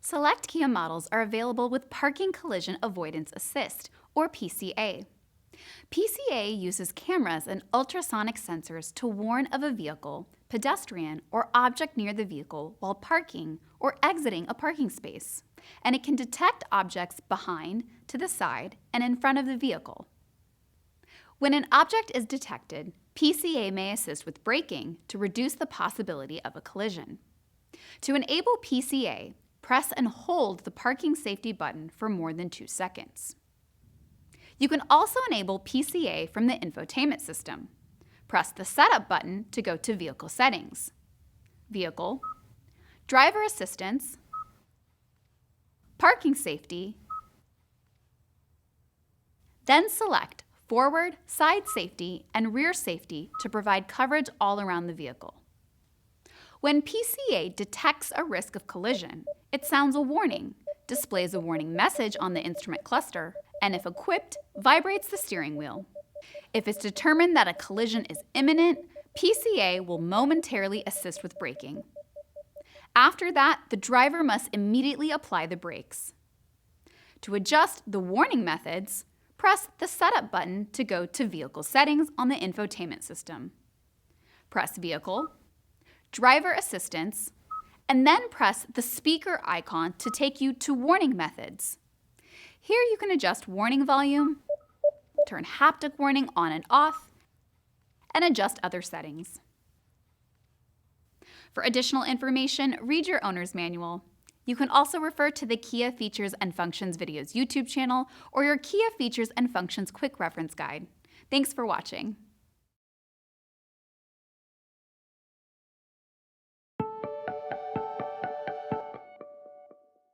Select Kia models are available with Parking Collision Avoidance Assist, or PCA. PCA uses cameras and ultrasonic sensors to warn of a vehicle, pedestrian, or object near the vehicle while parking or exiting a parking space, and it can detect objects behind, to the side, and in front of the vehicle. When an object is detected, PCA may assist with braking to reduce the possibility of a collision. To enable PCA, press and hold the parking safety button for more than 2 seconds. You can also enable PCA from the infotainment system. Press the Setup button to go to Vehicle Settings, Vehicle, Driver Assistance, Parking Safety, then select Forward, Side Safety, and Rear Safety to provide coverage all around the vehicle. When PCA detects a risk of collision, it sounds a warning, displays a warning message on the instrument cluster, and if equipped, vibrates the steering wheel. If it's determined that a collision is imminent, PCA will momentarily assist with braking. After that, the driver must immediately apply the brakes. To adjust the warning methods, press the Setup button to go to Vehicle Settings on the infotainment system. Press Vehicle, Driver Assistance, and then press the speaker icon to take you to warning methods. Here you can adjust warning volume, turn haptic warning on and off, and adjust other settings. For additional information, read your owner's manual. You can also refer to the Kia Features and Functions Videos YouTube channel or your Kia Features and Functions Quick Reference Guide. Thanks for watching.